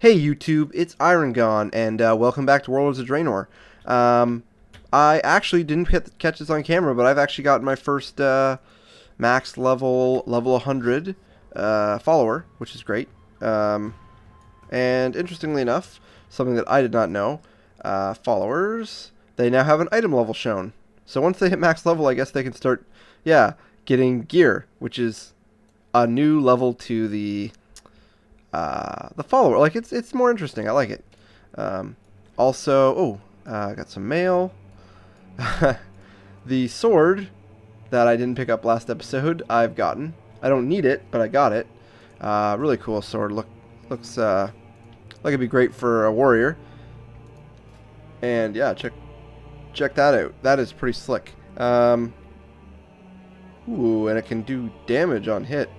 Hey YouTube, it's Iron and welcome back to Warlords of Draenor. I actually didn't catch this on camera, but I've actually gotten my first max level 100 follower, which is great. And interestingly enough, something that I did not know, followers, they now have an item level shown. So once they hit max level, I guess they can start, getting gear, which is a new level to the follower. Like it's more interesting. I like it. Also, I got some mail. The sword that I didn't pick up last episode, I've gotten. I don't need it, but I got it. Really cool sword. Looks like it'd be great for a warrior. And yeah, check that out. That is pretty slick. Ooh, and it can do damage on hit.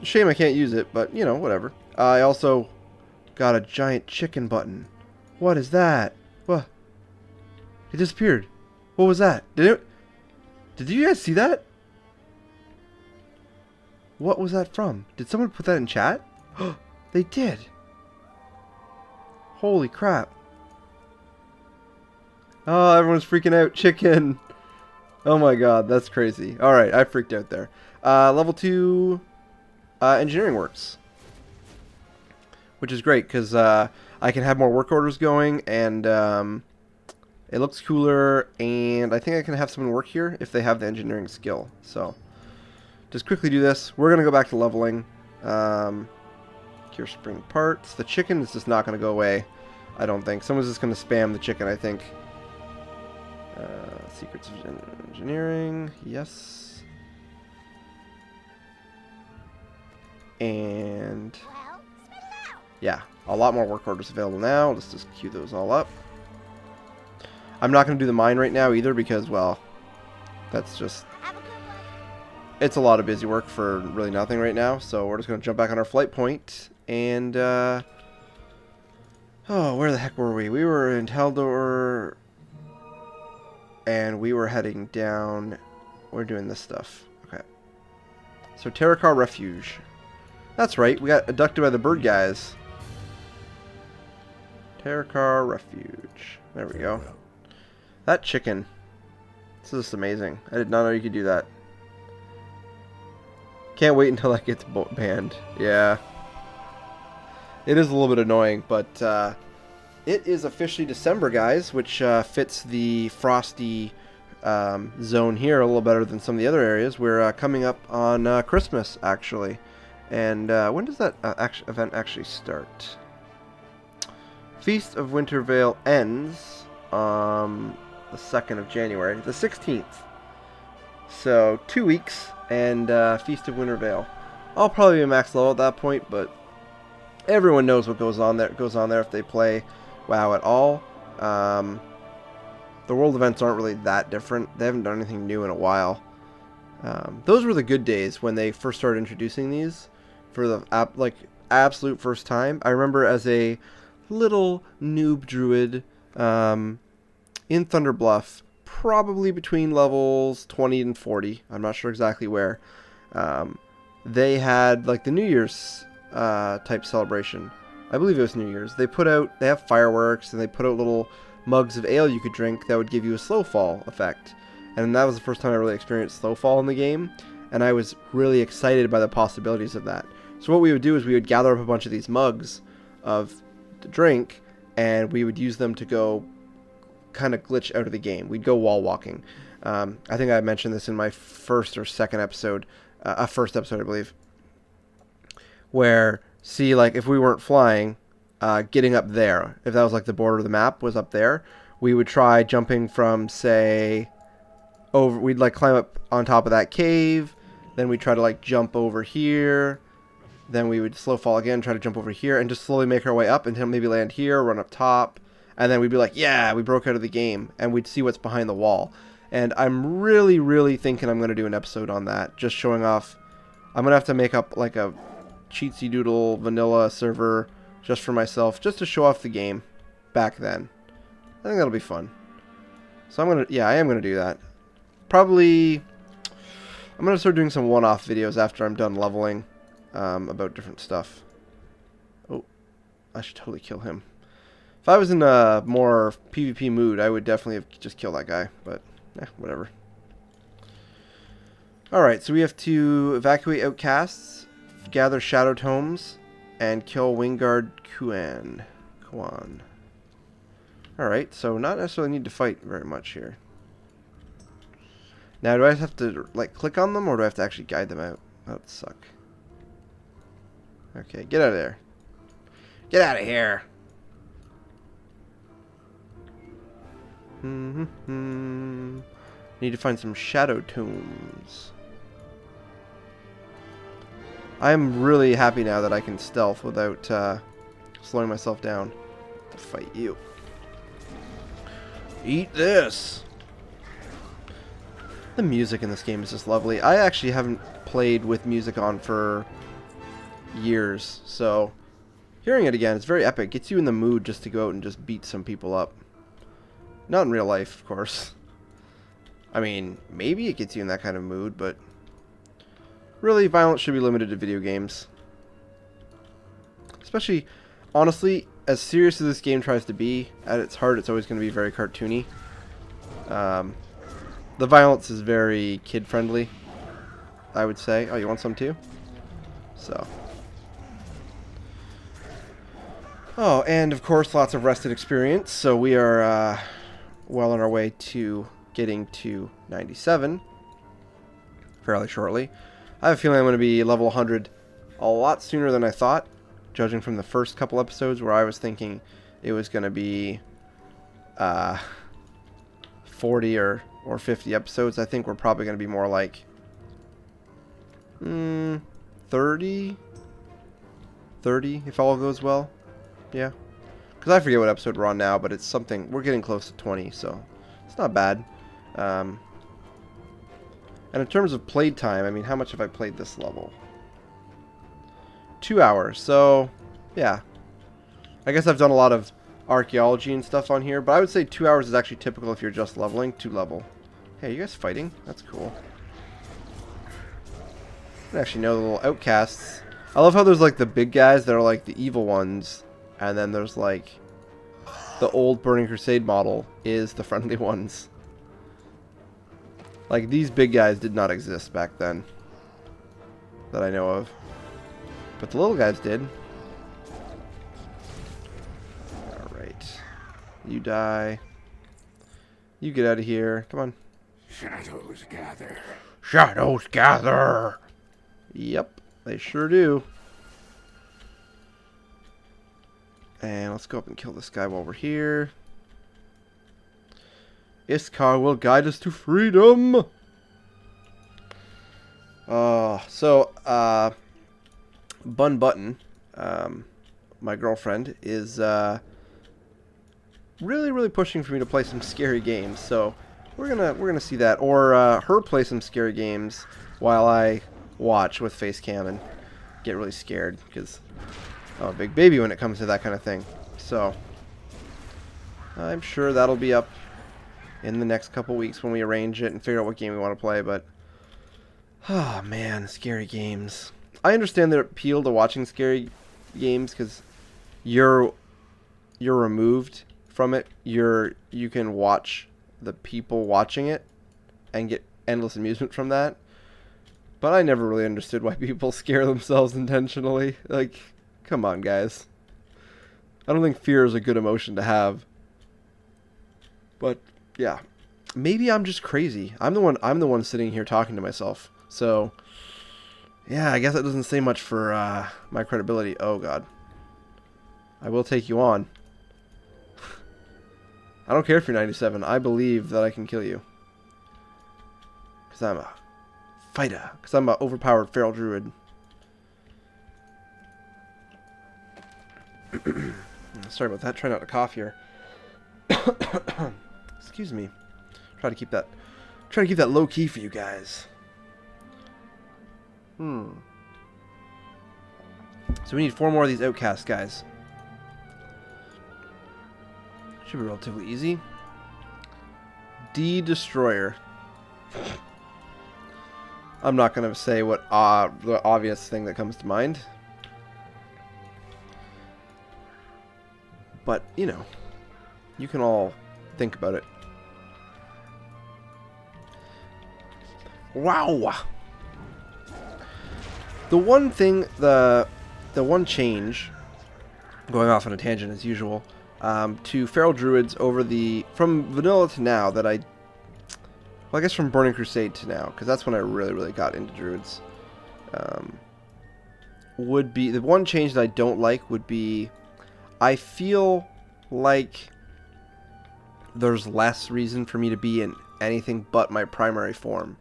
Shame I can't use it, but, you know, whatever. I also got a giant chicken button. What is that? What? It disappeared. What was that? Did you guys see that? What was that from? Did someone put that in chat? They did. Holy crap. Oh, everyone's freaking out. Chicken. Oh my god, that's crazy. Alright, I freaked out there. Level 2... engineering works, which is great because I can have more work orders going, and it looks cooler, and I think I can have someone work here if they have the engineering skill. So just quickly do this. We're gonna go back to leveling. Cure spring parts. The chicken is just not gonna go away, I don't think. Someone's just gonna spam the chicken, I think. Secrets of engineering, yes. And yeah, a lot more work orders available now. Let's just queue those all up. I'm not going to do the mine right now either because, well, that's just, it's a lot of busy work for really nothing right now. So we're just going to jump back on our flight point and, oh, where the heck were we? We were in Talador and we were heading down. We're doing this stuff. Okay. So Terracar Refuge. That's right, we got abducted by the bird guys. Terracar Refuge. There we go. That chicken. This is just amazing. I did not know you could do that. Can't wait until that gets banned. Yeah. It is a little bit annoying, but it is officially December, guys, which fits the frosty zone here a little better than some of the other areas. We're coming up on Christmas, actually. And when does that event actually start? Feast of Wintervale ends the 2nd of January, the 16th. So 2 weeks, and Feast of Wintervale. I'll probably be max level at that point, but everyone knows what goes on there. If they play WoW at all. The world events aren't really that different. They haven't done anything new in a while. Those were the good days when they first started introducing these. For the absolute first time. I remember as a little noob druid in Thunder Bluff, probably between levels 20 and 40. I'm not sure exactly where. They had like the New Year's type celebration. I believe it was New Year's. They have fireworks, and they put out little mugs of ale you could drink that would give you a slow fall effect. And that was the first time I really experienced slow fall in the game, and I was really excited by the possibilities of that. So what we would do is we would gather up a bunch of these mugs of the drink, and we would use them to go kind of glitch out of the game. We'd go wall walking. I think I mentioned this in my first or second episode, first episode I believe, where, see, like if we weren't flying, getting up there, if that was like the border of the map was up there, we would try jumping from, say, we'd like climb up on top of that cave, then we'd try to like jump over here, then we would slow fall again, try to jump over here, and just slowly make our way up until maybe land here, run up top, and then we'd be like, yeah, we broke out of the game, and we'd see what's behind the wall. And I'm really, really thinking I'm going to do an episode on that, just showing off. I'm going to have to make up like a cheatsy doodle vanilla server just for myself, just to show off the game back then. I think that'll be fun. So I am going to do that. Probably, I'm going to start doing some one-off videos after I'm done leveling about different stuff. Oh, I should totally kill him. If I was in a more PvP mood, I would definitely have just killed that guy. But, whatever. Alright, so we have to evacuate outcasts, gather shadow tomes, and kill Wingguard Kuan. Alright, so not necessarily need to fight very much here. Now, do I have to, like, click on them, or do I have to actually guide them out? That would suck. Okay, get out of there. Get out of here! Need to find some shadow tomes. I am really happy now that I can stealth without slowing myself down to fight you. Eat this! The music in this game is just lovely. I actually haven't played with music on for years, so hearing it again, it's very epic. Gets you in the mood just to go out and just beat some people up. Not in real life, of course. I mean, maybe it gets you in that kind of mood, but really, violence should be limited to video games. Especially, honestly, as serious as this game tries to be, at its heart, it's always going to be very cartoony. The violence is very kid-friendly, I would say. Oh, you want some too? So. Oh, and of course, lots of rested experience. So we are well on our way to getting to 97 fairly shortly. I have a feeling I'm going to be level 100 a lot sooner than I thought, judging from the first couple episodes where I was thinking it was going to be 40 or 50 episodes. I think we're probably going to be more like 30 if all goes well. Yeah. Because I forget what episode we're on now, but it's something, we're getting close to 20, so it's not bad. And in terms of played time, I mean, how much have I played this level? 2 hours, so yeah. I guess I've done a lot of archaeology and stuff on here, but I would say 2 hours is actually typical if you're just leveling to level. Hey, you guys fighting? That's cool. I don't actually know the little outcasts. I love how there's like the big guys that are like the evil ones, and then there's like the old Burning Crusade model is the friendly ones. Like, these big guys did not exist back then, that I know of. But the little guys did. Alright. You die. You get out of here. Come on. Shadows gather. Shadows gather! Yep, they sure do. And let's go up and kill this guy while we're here. Iskar will guide us to freedom. Bun Button, my girlfriend, is really pushing for me to play some scary games. So we're gonna see that, or her play some scary games while I watch with face cam and get really scared because I'm a big baby when it comes to that kind of thing. So I'm sure that'll be up in the next couple weeks when we arrange it and figure out what game we want to play. But oh man, scary games. I understand the appeal to watching scary games because you're removed from it. You can watch the people watching it and get endless amusement from that. But I never really understood why people scare themselves intentionally. Like, come on, guys. I don't think fear is a good emotion to have. But yeah, maybe I'm just crazy. I'm the one sitting here talking to myself. So yeah, I guess that doesn't say much for my credibility. Oh god, I will take you on. I don't care if you're 97. I believe that I can kill you because I'm a fighter. Because I'm an overpowered feral druid. Sorry about that. Try not to cough here. Excuse me. Try to keep that low key for you guys. So we need 4 more of these outcast guys. Should be relatively easy. Destroyer. I'm not gonna say what the obvious thing that comes to mind. But, you know, you can all think about it. Wow! The one thing, the one change, going off on a tangent as usual, to Feral Druids from vanilla to now that well, I guess from Burning Crusade to now, because that's when I really, really got into Druids, would be, the one change that I don't like would be, I feel like there's less reason for me to be in anything but my primary form.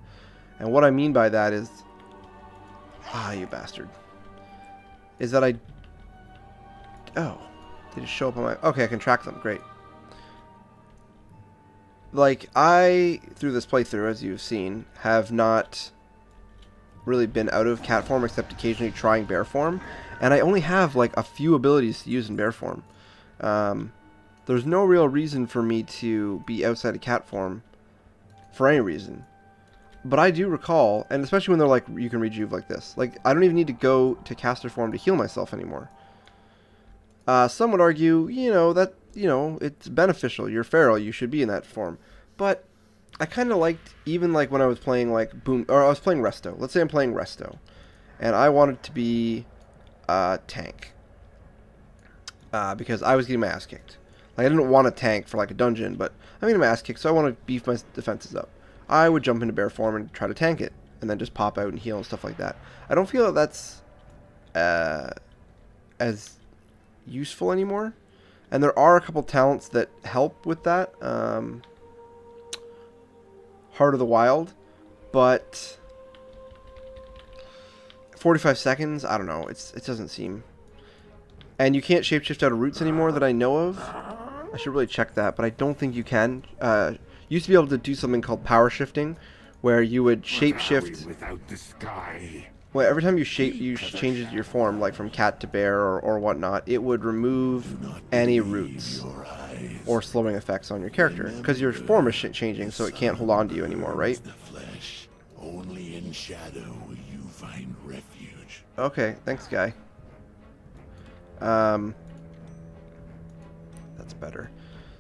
And what I mean by that is, you bastard, is that oh, they just show up on my, okay, I can track them, great. Like, through this playthrough, as you've seen, have not really been out of cat form except occasionally trying bear form, and I only have like a few abilities to use in bear form. There's no real reason for me to be outside of cat form for any reason. But I do recall, and especially when they're like, you can rejuve like this, like, I don't even need to go to caster form to heal myself anymore. Some would argue, that, it's beneficial. You're feral, you should be in that form. But I kind of liked, even like when I was playing like I was playing Resto. Let's say I'm playing Resto, and I wanted to be tank. Because I was getting my ass kicked. Like, I didn't want to tank for like a dungeon, but I'm getting my ass kicked, so I want to beef my defenses up. I would jump into bear form and try to tank it, and then just pop out and heal and stuff like that. I don't feel that that's as useful anymore. And there are a couple talents that help with that. Heart of the Wild, but 45 seconds, I don't know, it doesn't seem. And you can't shapeshift out of roots anymore that I know of. I should really check that, but I don't think you can. Used to be able to do something called power shifting, where you would shapeshift without the sky. Well, every time you changes your form, like from cat to bear or whatnot, it would remove any roots or slowing effects on your character, because your form is changing, so it can't hold on to you anymore, right? The flesh. Only in shadow will you find refuge. Okay, thanks, guy. That's better.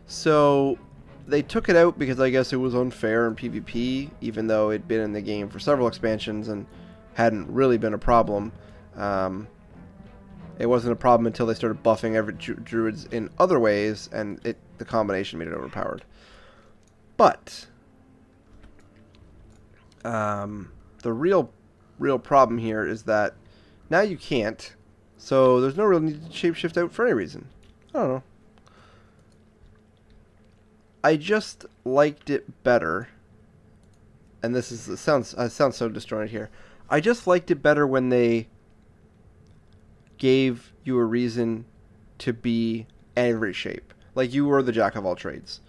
So they took it out because I guess it was unfair in PvP, even though it'd been in the game for several expansions and hadn't really been a problem. It wasn't a problem until they started buffing every druids in other ways, and the combination made it overpowered. But the real problem here is that now you can't, so there's no real need to shapeshift out for any reason. I don't know. I just liked it better, and I sound so disjointed here. I just liked it better when they gave you a reason to be every shape. Like, you were the jack of all trades.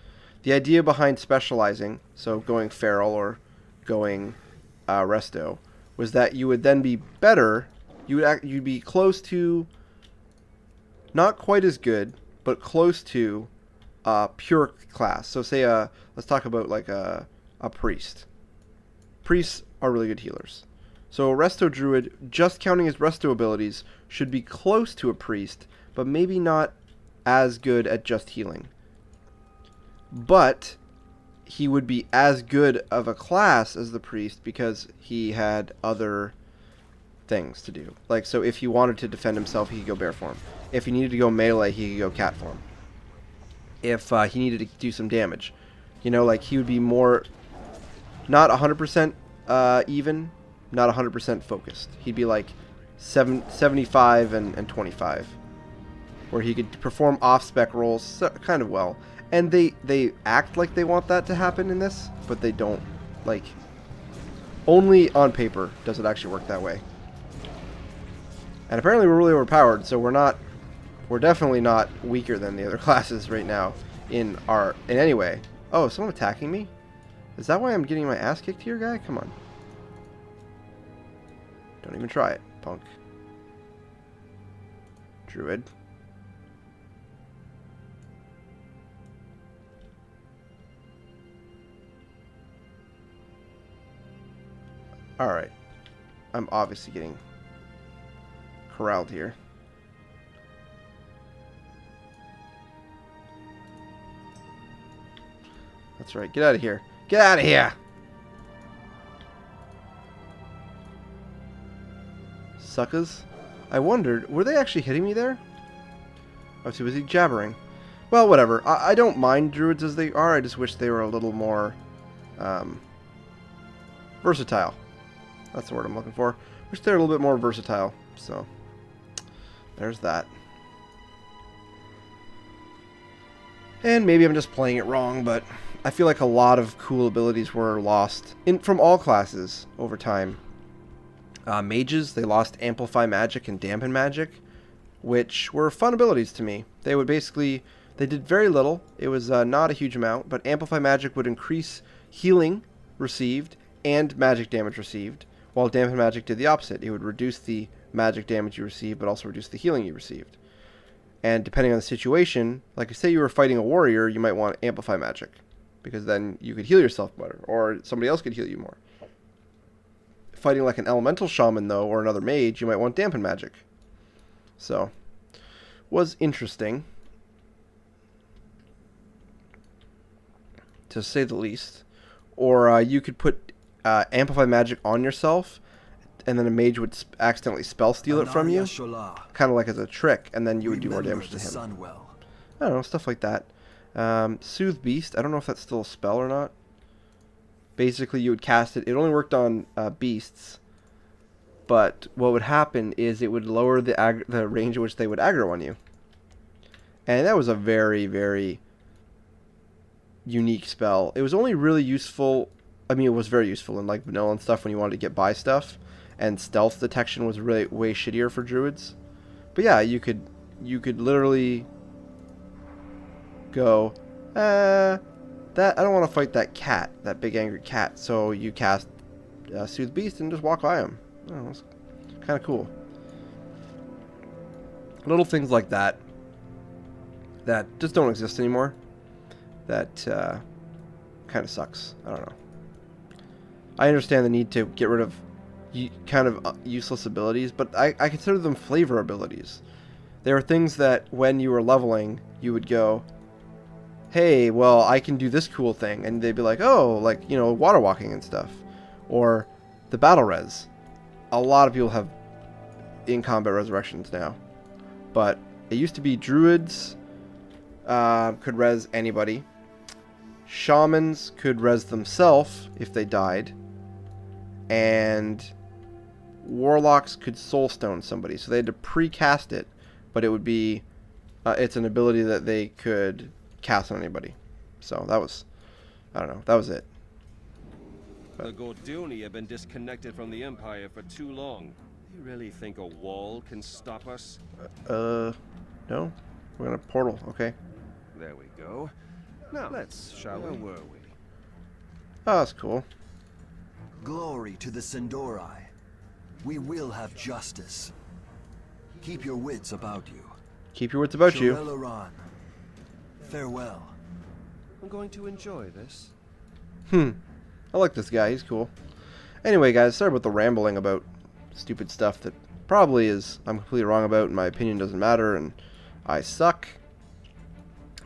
The idea behind specializing, so going feral or going resto, was that you would then be better. You'd be close to, not quite as good, but close to pure class. So say let's talk about like a priest. Priests are really good healers. So a resto druid, just counting his resto abilities, should be close to a priest, but maybe not as good at just healing. But he would be as good of a class as the priest because he had other things to do. Like, so if he wanted to defend himself, he could go bear form. If he needed to go melee, he could go cat form. If he needed to do some damage, like, he would be more, not 100% even, not 100% focused. He'd be like 75 and 25, where he could perform off-spec roles kind of well. And they act like they want that to happen in this, but they don't. Like, only on paper does it actually work that way. And apparently we're really overpowered, so we're definitely not weaker than the other classes right now in any way. Oh, is someone attacking me? Is that why I'm getting my ass kicked here, guy? Come on. Don't even try it, punk. Druid. Alright. I'm obviously getting corralled here. That's right. Get out of here. Get out of here! Suckers. I wondered, were they actually hitting me there? I was too busy jabbering. Well, whatever. I don't mind druids as they are. I just wish they were a little more versatile. That's the word I'm looking for. Wish they're a little bit more versatile. So, there's that. And maybe I'm just playing it wrong, but I feel like a lot of cool abilities were lost from all classes over time. Mages, they lost Amplify Magic and Dampen Magic, which were fun abilities to me. They would basically, they did very little. It was not a huge amount, but Amplify Magic would increase healing received and magic damage received, while Dampen Magic did the opposite. It would reduce the magic damage you received, but also reduce the healing you received. And depending on the situation, like say you were fighting a warrior, you might want Amplify Magic, because then you could heal yourself better, or somebody else could heal you more. Fighting like an elemental shaman, though, or another mage, you might want Dampen Magic. So, was interesting, to say the least. Or you could put Amplify Magic on yourself, and then a mage would accidentally spell steal it from you, kind of like as a trick, and then you would do more damage to him. I don't know, stuff like that. Soothe Beast, I don't know if that's still a spell or not. Basically, you would cast it. It only worked on beasts, but what would happen is it would lower the range at which they would aggro on you. And that was a very, very unique spell. It was only really useful, I mean, it was very useful in like vanilla and stuff when you wanted to get by stuff, and stealth detection was really way shittier for druids. But yeah, you could literally go, I don't want to fight that cat, that big angry cat. So you cast Soothe Beast and just walk by him. I don't know, it's kind of cool. Little things like that that just don't exist anymore. That kind of sucks. I don't know. I understand the need to get rid of kind of useless abilities, but I consider them flavor abilities. There are things that when you were leveling, you would go, hey, well, I can do this cool thing. And they'd be like, oh, like, you know, water walking and stuff. Or the battle res. A lot of people have in-combat resurrections now. But it used to be druids could res anybody. Shamans could res themselves if they died. And warlocks could soulstone somebody. So they had to pre-cast it. But it would be, it's an ability that they could cast on anybody. So that was, I don't know, that was it. The Gorduni have been disconnected from the Empire for too long. You really think a wall can stop us? No. We're gonna portal, okay. There we go. Now, let's, shall we? Where were we? Oh, that's cool. Glory to the Sindorai. We will have justice. Keep your wits about you. Keep your wits about you. Shorelaran. Farewell. I'm going to enjoy this. I like this guy. He's cool. Anyway, guys, sorry about the rambling about stupid stuff that probably is I'm completely wrong about, and my opinion doesn't matter, and I suck.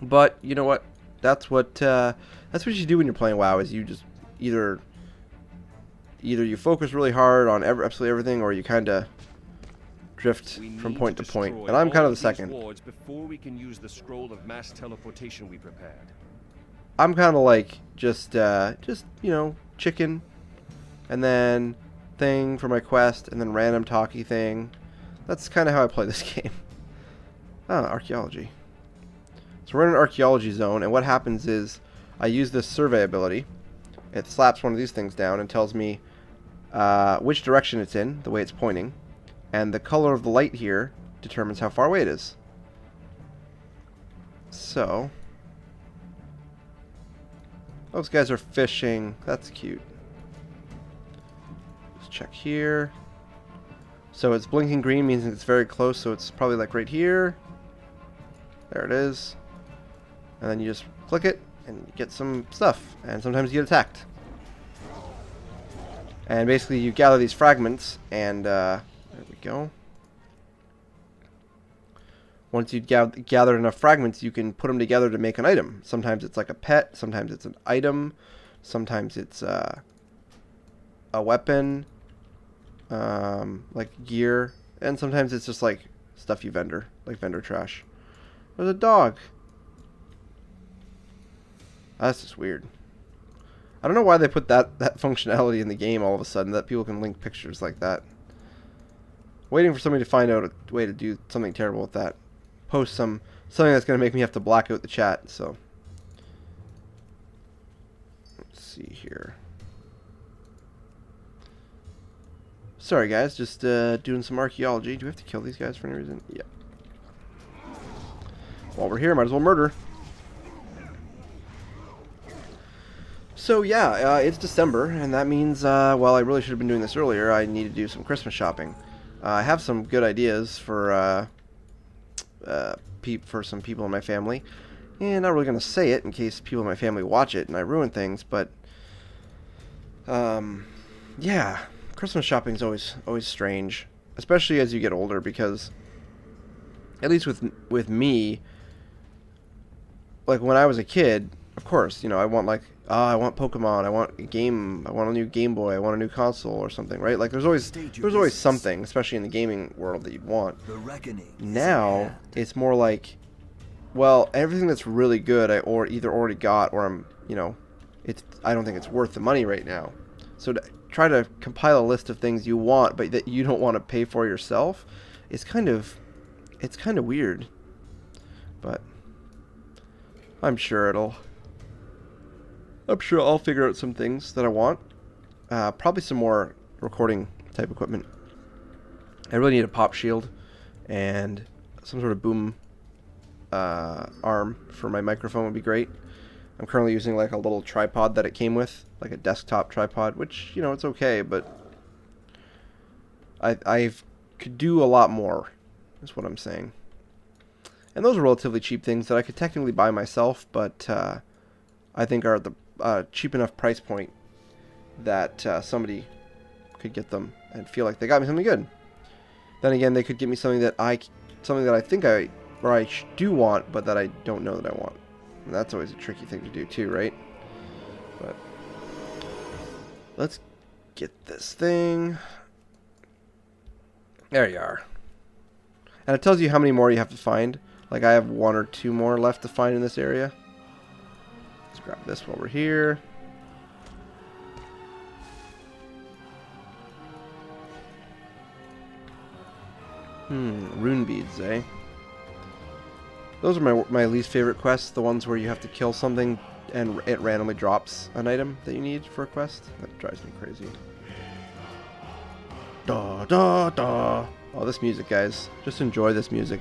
But you know what? That's what you do when you're playing WoW. Is you just either you focus really hard on absolutely everything, or you kind of drift from point to point. And I'm kind of the second. Before we can use the scroll of mass teleportation we prepared. I'm kind of like just you know, chicken, and then thing for my quest, and then random talky thing. That's kind of how I play this game. Archaeology. So we're in an archaeology zone, and what happens is I use this survey ability. It slaps one of these things down and tells me which direction it's in, the way it's pointing, and the color of the light here determines how far away it is. So those guys are fishing. That's cute. Let's check here. So it's blinking green, means it's very close, so it's probably like right here. There it is. And then you just click it and you get some stuff, and sometimes you get attacked. And basically you gather these fragments, and there we go. once you gather enough fragments, you can put them together to make an item. Sometimes it's like a pet, sometimes it's an item, sometimes it's a weapon, like gear, and sometimes it's just like stuff you vendor, like vendor trash. There's a dog. That's just weird. I don't know why they put that functionality in the game all of a sudden, that people can link pictures like that. Waiting for somebody to find out a way to do something terrible with that. Post something that's going to make me have to black out the chat, so. Let's see here. Sorry guys, just doing some archaeology. Do we have to kill these guys for any reason? Yeah. While we're here, might as well murder. So yeah, it's December, and that means, well, I really should have been doing this earlier. I need to do some Christmas shopping. I have some good ideas for some people in my family, and I'm not really going to say it in case people in my family watch it and I ruin things, but yeah, Christmas shopping is always strange, especially as you get older, because at least with me, like when I was a kid, of course, you know, I want like, I want Pokemon, I want a game, I want a new Game Boy, I want a new console or something, right? Like there's always something, especially in the gaming world, that you'd want. Now it's more like, well, everything that's really good I either already got, or I'm, you know, I don't think it's worth the money right now. So to try to compile a list of things you want but that you don't want to pay for yourself is kind of weird. But I'm sure I'll figure out some things that I want. Probably some more recording type equipment. I really need a pop shield and some sort of boom arm for my microphone would be great. I'm currently using like a little tripod that it came with, like a desktop tripod, which, you know, it's okay, but I could do a lot more, is what I'm saying. And those are relatively cheap things that I could technically buy myself, but I think are at the cheap enough price point that somebody could get them and feel like they got me something good. Then again, they could get me something that I think I do want, but that I don't know that I want. And that's always a tricky thing to do too, right? But let's get this thing. There you are. And it tells you how many more you have to find. Like I have 1 or 2 more left to find in this area. Let's grab this while we're here. Rune beads, eh? Those are my least favorite quests, the ones where you have to kill something and it randomly drops an item that you need for a quest. That drives me crazy. Da da da. Oh, this music, guys. Just enjoy this music.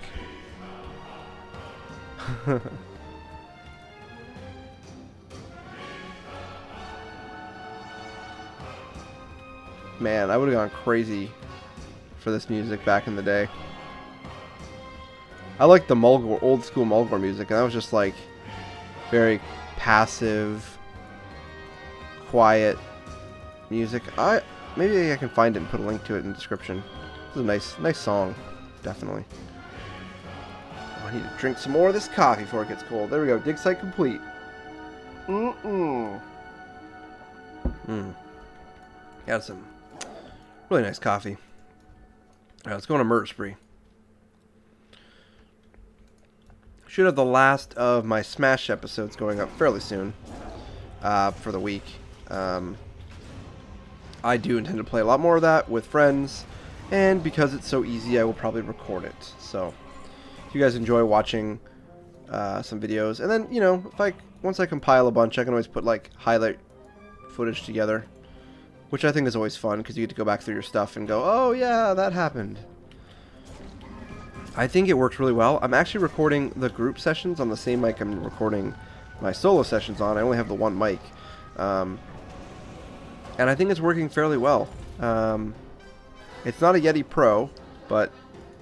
Man, I would have gone crazy for this music back in the day. I like the Mulgore, old school Mulgore music, and that was just like very passive, quiet music. Maybe I can find it and put a link to it in the description. It's a nice song, definitely. Oh, I need to drink some more of this coffee before it gets cold. There we go. Dig site complete. Got some really nice coffee. Alright, let's go on a murder spree. Should have the last of my Smash episodes going up fairly soon for the week. I do intend to play a lot more of that with friends, and because it's so easy, I will probably record it. So, if you guys enjoy watching some videos, and then, you know, once I compile a bunch, I can always put like highlight footage together, which I think is always fun because you get to go back through your stuff and go, oh yeah, that happened. I think it works really well. I'm actually recording the group sessions on the same mic I'm recording my solo sessions on. I only have the one mic. And I think it's working fairly well. It's not a Yeti Pro, but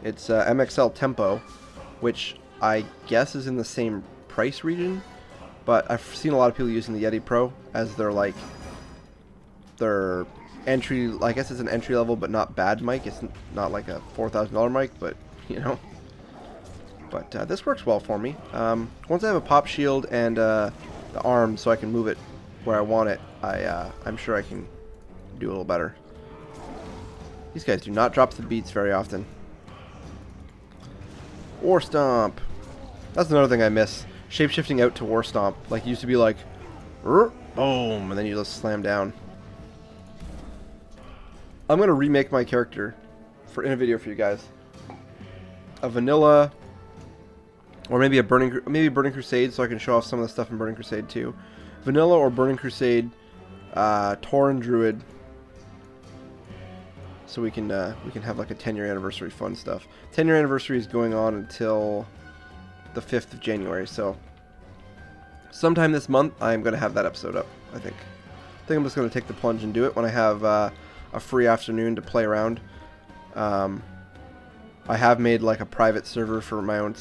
it's MXL Tempo, which I guess is in the same price region. But I've seen a lot of people using the Yeti Pro as their entry, I guess it's an entry level but not bad mic. It's not like a $4,000 mic, but you know. But this works well for me. Once I have a pop shield and the arm so I can move it where I want it, I'm sure I can do a little better. These guys do not drop the beats very often. War Stomp. That's another thing I miss. Shapeshifting out to War Stomp. Like, it used to be like, boom, and then you just slam down. I'm going to remake my character in a video for you guys. A vanilla, or maybe Burning Crusade, so I can show off some of the stuff in Burning Crusade too. Vanilla or Burning Crusade, Tauren Druid. So we can have like a 10-year anniversary fun stuff. 10-year anniversary is going on until the 5th of January, so sometime this month I'm going to have that episode up, I think. I think I'm just going to take the plunge and do it when I have a free afternoon to play around. I have made like a private server for my own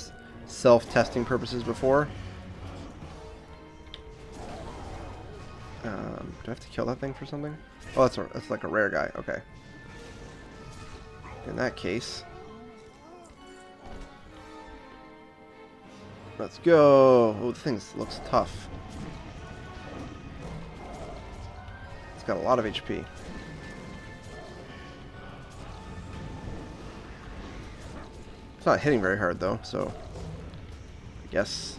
self-testing purposes before. Do I have to kill that thing for something? Oh, that's like a rare guy. Okay. In that case, let's go. Oh, the thing looks tough. It's got a lot of HP. It's not hitting very hard though, so I guess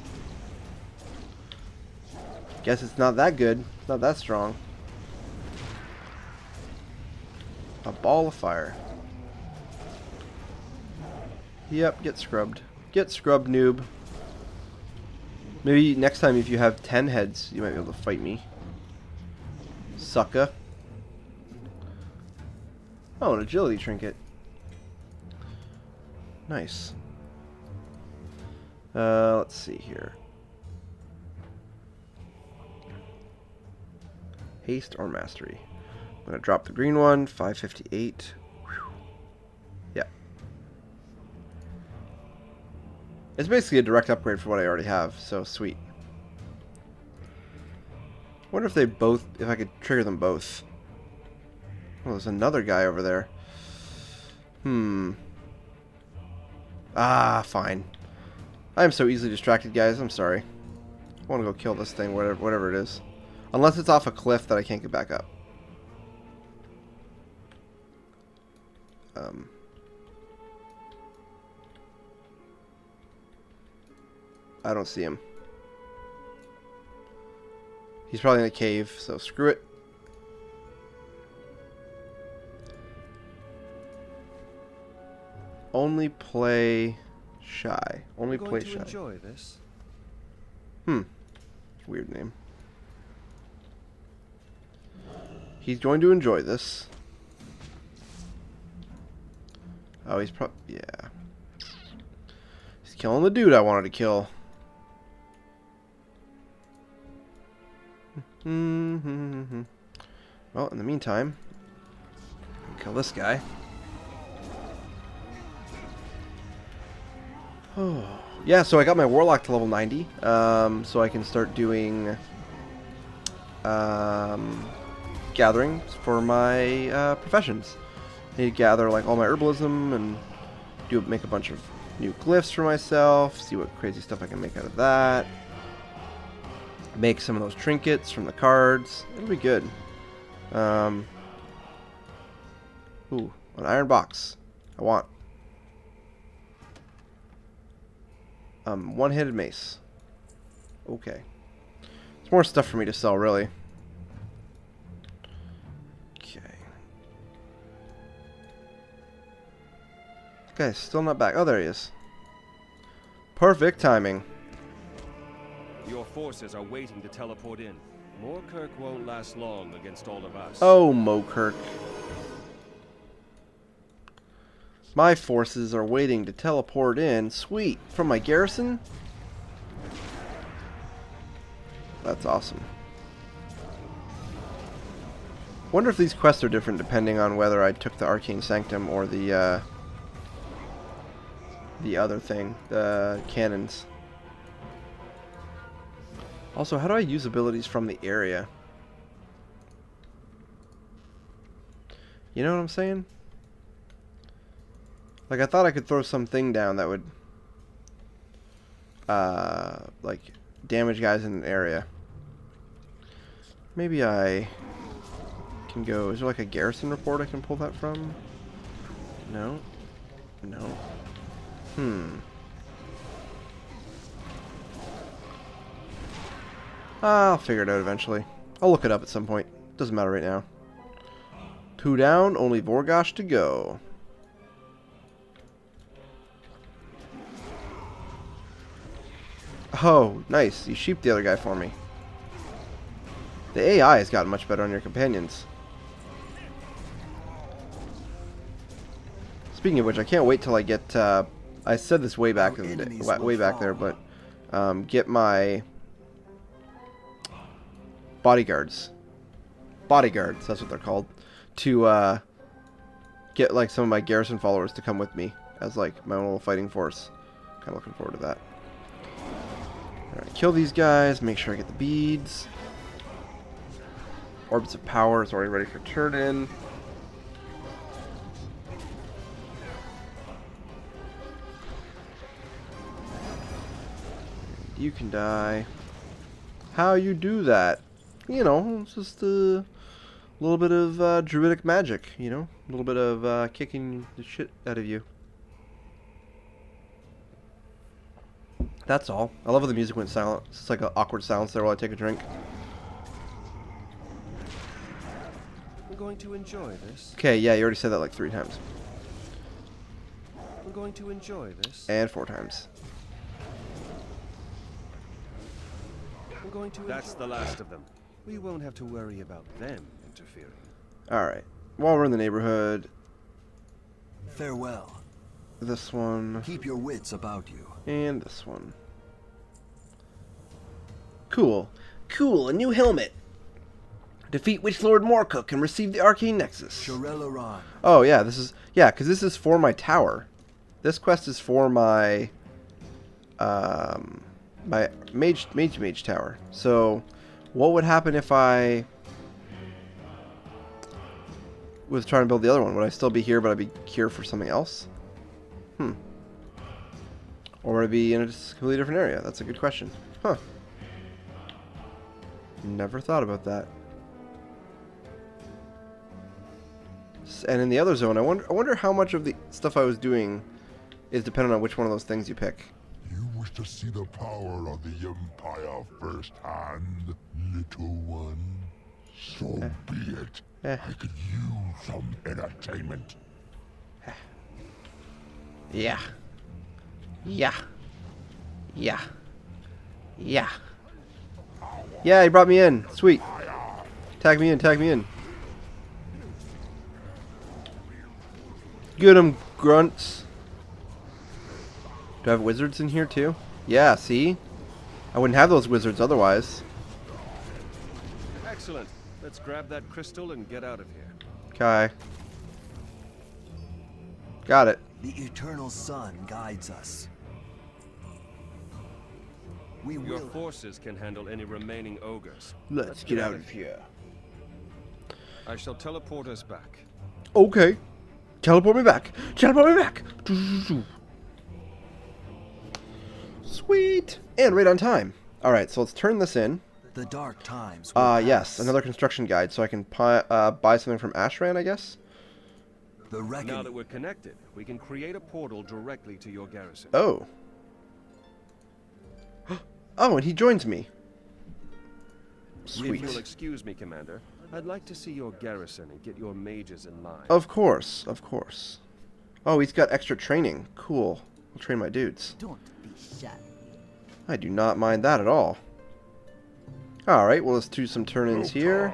it's not that good. It's not that strong. A ball of fire. Yep, get scrubbed. Get scrubbed, noob. Maybe next time if you have 10 heads, you might be able to fight me. Sucker. Oh, an agility trinket. Nice. Let's see here. Haste or mastery. I'm going to drop the green one, 558. Whew. Yeah. It's basically a direct upgrade for what I already have, so sweet. Wonder if I could trigger them both. Oh, there's another guy over there. Ah, fine. I am so easily distracted, guys. I'm sorry. I want to go kill this thing, whatever it is. Unless it's off a cliff that I can't get back up. I don't see him. He's probably in a cave, so screw it. Only play shy. Only play shy. Enjoy this. Weird name. He's going to enjoy this. Oh, he's probably... yeah. He's killing the dude I wanted to kill. Well, in the meantime, I'll kill this guy. Oh, yeah, so I got my Warlock to level 90, so I can start doing gatherings for my professions. I need to gather like all my herbalism and make a bunch of new glyphs for myself, see what crazy stuff I can make out of that. Make some of those trinkets from the cards. It'll be good. Ooh, an iron box. I want. One-handed mace. Okay. There's more stuff for me to sell, really. Okay. This guy's still not back. Oh, there he is. Perfect timing. Your forces are waiting to teleport in. Moorkirk won't last long against all of us. Oh, Moorkirk. My forces are waiting to teleport in. Sweet. From my garrison? That's awesome. Wonder if these quests are different depending on whether I took the Arcane Sanctum or the other thing, the cannons. Also, how do I use abilities from the area? You know what I'm saying? Like, I thought I could throw something down that would like damage guys in an area. Maybe I can go. Is there like a garrison report I can pull that from? No. No. I'll figure it out eventually. I'll look it up at some point. Doesn't matter right now. 2 down, only Vorgosh to go. Oh, nice. You sheeped the other guy for me. The AI has gotten much better on your companions. Speaking of which, I can't wait till I get. I said this way back in the day, way back there, but get my bodyguards. Bodyguards, that's what they're called. To get like some of my garrison followers to come with me as like my own little fighting force. Kind of looking forward to that. Alright, kill these guys. Make sure I get the beads. Orbits of Power is already ready for turn in. You can die. How you do that? You know, it's just a little bit of druidic magic, you know? A little bit of kicking the shit out of you. That's all. I love how the music went silent. It's like an awkward silence there while I take a drink. I'm going to enjoy this. Okay, yeah, you already said that like 3 times. I'm going to enjoy this. And 4 times. I'm going to. That's the last of them. We won't have to worry about them interfering. Alright. While we're in the neighborhood, Farewell. this one, Keep your wits about you. and this one. Cool. Cool, a new helmet. Defeat Witch Lord Morcook and receive the Arcane Nexus. Shorelaran. Oh, yeah, this is... Yeah, because this is for my tower. This quest is for my... my mage tower. So, what would happen if I was trying to build the other one? Would I still be here, but I'd be here for something else? Or would I be in a completely different area? That's a good question. Huh. Never thought about that. And in the other zone, I wonder how much of the stuff I was doing is dependent on which one of those things you pick. You wish to see the power of the Empire firsthand, little one? So be it. I could use some entertainment. Yeah. Yeah. Yeah. Yeah. Yeah, he brought me in. Sweet. Tag me in, tag me in. Get him, grunts. Do I have wizards in here too? Yeah, see? I wouldn't have those wizards otherwise. Excellent. Let's grab that crystal and get out of here. Okay. Got it. The eternal sun guides us. We Your will. forces can handle any remaining ogres. Let's get out of here. I shall teleport us back. Okay. Teleport me back. Teleport me back. Sweet. And right on time. Alright, so let's turn this in. The dark times. will Yes, pass. another construction guide, so I can buy something from Ashran, I guess. The reckoning. Now that we're connected, we can create a portal directly to your garrison. Oh. Oh, and he joins me. If you'll Sweet. excuse me, Commander, I'd like to see your garrison and get your mages in line. Of course, of course. Oh, he's got extra training. Cool. I'll train my dudes. Don't be shy. I do not mind that at all. Alright, well, let's do some turn-ins here.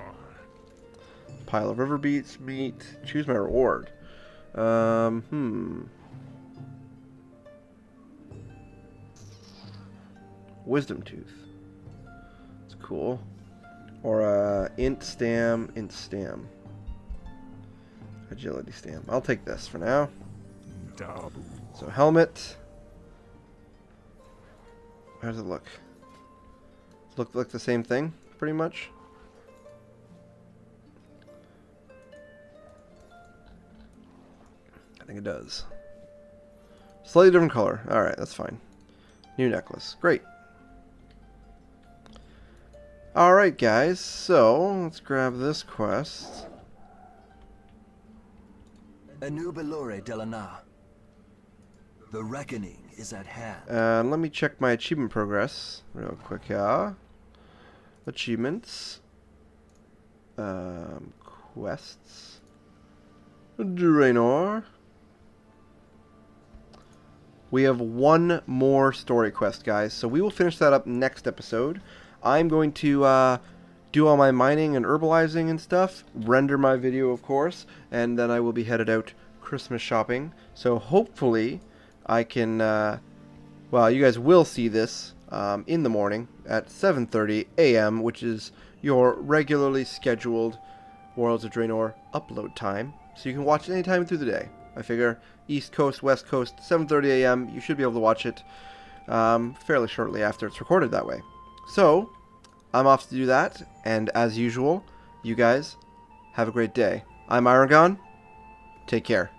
Pile of river beets, meat. Choose my reward. Wisdom tooth. It's cool. Or int stam. Agility stam. I'll take this for now. So helmet. How does it look? Look like the same thing, pretty much. I think it does. Slightly different color. Alright, that's fine. New necklace. Great. Alright, guys. So, let's grab this quest. Enubelore Delana. The reckoning is at hand. Let me check my achievement progress real quick, yeah. Achievements. Quests. Draenor. We have one more story quest, guys, so we will finish that up next episode. I'm going to do all my mining and herbalizing and stuff, render my video, of course, and then I will be headed out Christmas shopping. So hopefully I can, well, you guys will see this in the morning at 7:30 a.m., which is your regularly scheduled Warlords of Draenor upload time. So you can watch it anytime through the day. I figure East Coast, West Coast, 7:30 a.m., you should be able to watch it fairly shortly after it's recorded that way. So, I'm off to do that, and as usual, you guys have a great day. I'm Irongon. Take care.